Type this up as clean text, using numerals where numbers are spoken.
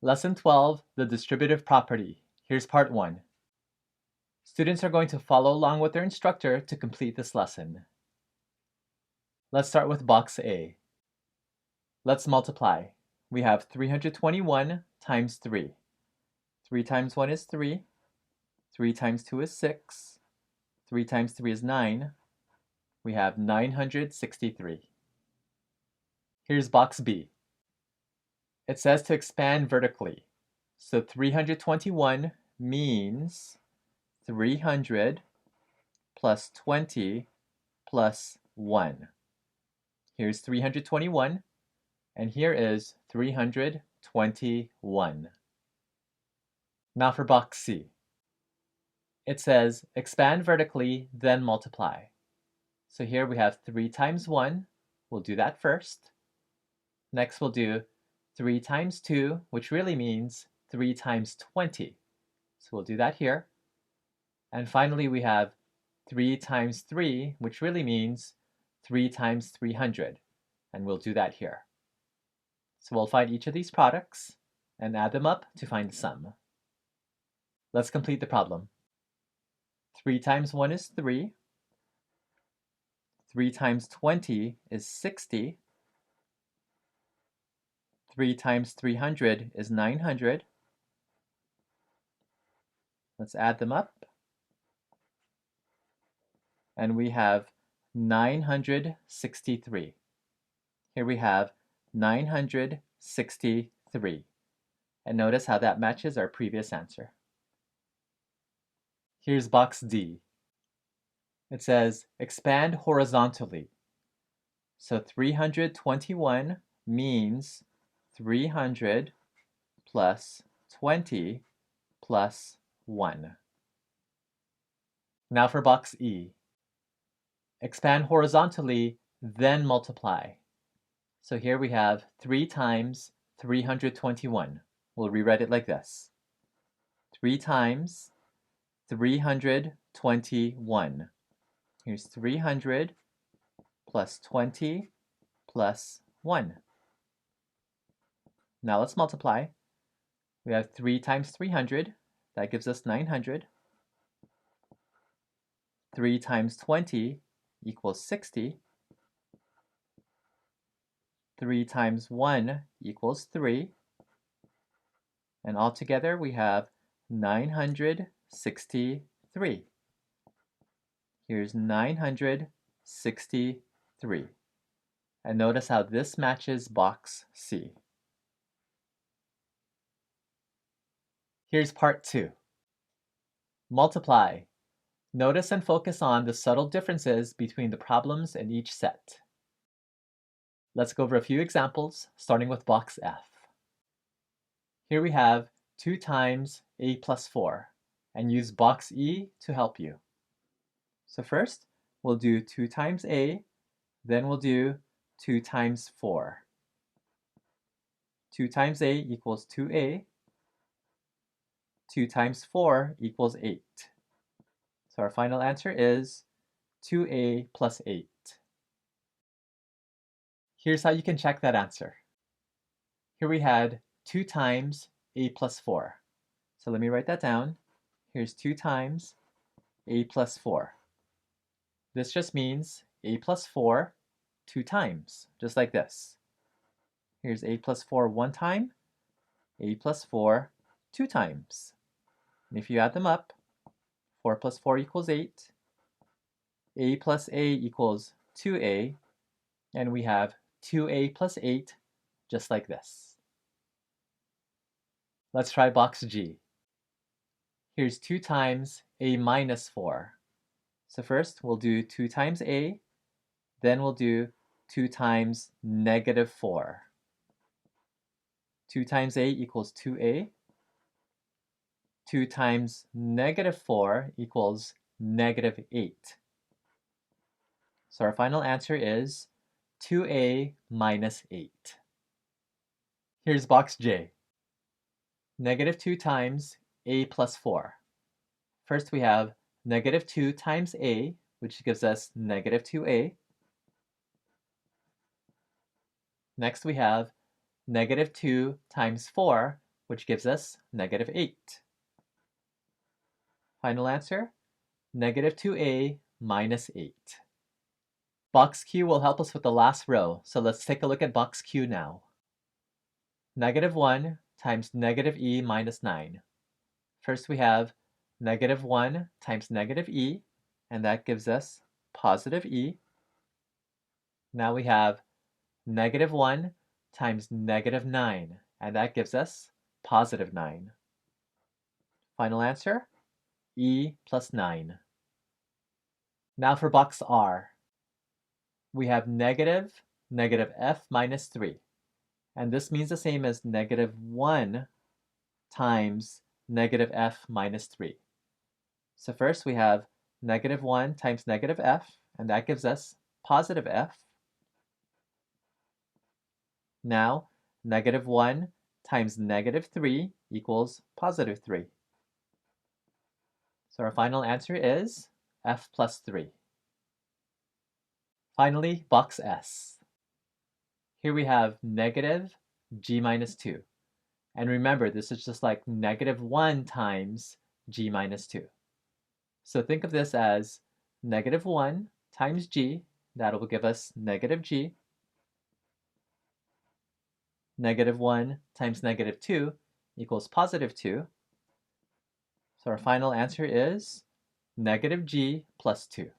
Lesson 12, the distributive property. Here's part 1. Students are going to follow along with their instructor to complete this lesson. Let's start with box A. Let's multiply. We have 321 times 3. 3 times 1 is 3. 3 times 2 is 6. 3 times 3 is 9. We have 963. Here's box B. It says to expand vertically. So 321 means 300 plus 20 plus 1. Here's 321, and here is 321. Now for box C. It says expand vertically, then multiply. So here we have 3 times 1. We'll do that first. Next we'll do 3 times 2, which really means 3 times 20. So we'll do that here. And finally we have 3 times 3, which really means 3 times 300. And we'll do that here. So we'll find each of these products and add them up to find the sum. Let's complete the problem. 3 times 1 is 3. 3 times 20 is 60. 3 times 300 is 900. Let's add them up. And we have 963. Here we have 963. And notice how that matches our previous answer. Here's box D. It says expand horizontally. So 321 means 300 plus 20 plus 1. Now for box E. Expand horizontally, then multiply. So here we have 3 times 321. We'll rewrite it like this. 3 times 321. Here's 300 plus 20 plus 1. Now let's multiply. We have 3 times 300. That gives us 900. 3 times 20 equals 60. 3 times 1 equals 3. And altogether we have 963. Here's 963. And notice how this matches box C. Here's part 2. Multiply. Notice and focus on the subtle differences between the problems in each set. Let's go over a few examples, starting with box F. Here we have 2 times a plus 4, and use box E to help you. So first, we'll do 2 times a, then we'll do 2 times 4. 2 times a equals 2a. 2 times 4 equals 8. So our final answer is 2a plus 8. Here's how you can check that answer. Here we had 2 times a plus 4. So let me write that down. Here's 2 times a plus 4. This just means a plus 4 2 times, just like this. Here's a plus 4 1 time, a plus 4 2 times. And if you add them up, 4 plus 4 equals 8. A plus a equals 2a. And we have 2a plus 8, just like this. Let's try box G. Here's 2 times a minus 4. So first we'll do 2 times a, then we'll do 2 times negative 4. 2 times a equals 2a. 2 times negative 4 equals negative 8. So our final answer is 2a minus 8. Here's box J. Negative 2 times a plus 4. First we have negative 2 times a, which gives us negative 2a. Next we have negative 2 times 4, which gives us negative 8. Final answer, negative 2a minus 8. Box Q will help us with the last row, so let's take a look at box Q now. Negative 1 times negative e minus 9. First we have negative 1 times negative e, and that gives us positive e. Now we have negative 1 times negative 9, and that gives us positive 9. Final answer, e plus 9. Now for box R. We have negative f minus 3, and this means the same as negative 1 times negative f minus 3. So first we have negative 1 times negative f, and that gives us positive f. Now, negative 1 times negative 3 equals positive 3. So our final answer is f plus 3. Finally, box S. Here we have negative g minus 2. And remember, this is just like negative 1 times g minus 2. So think of this as negative 1 times g, that will give us negative g. Negative 1 times negative 2 equals positive 2. So our final answer is negative g plus 2.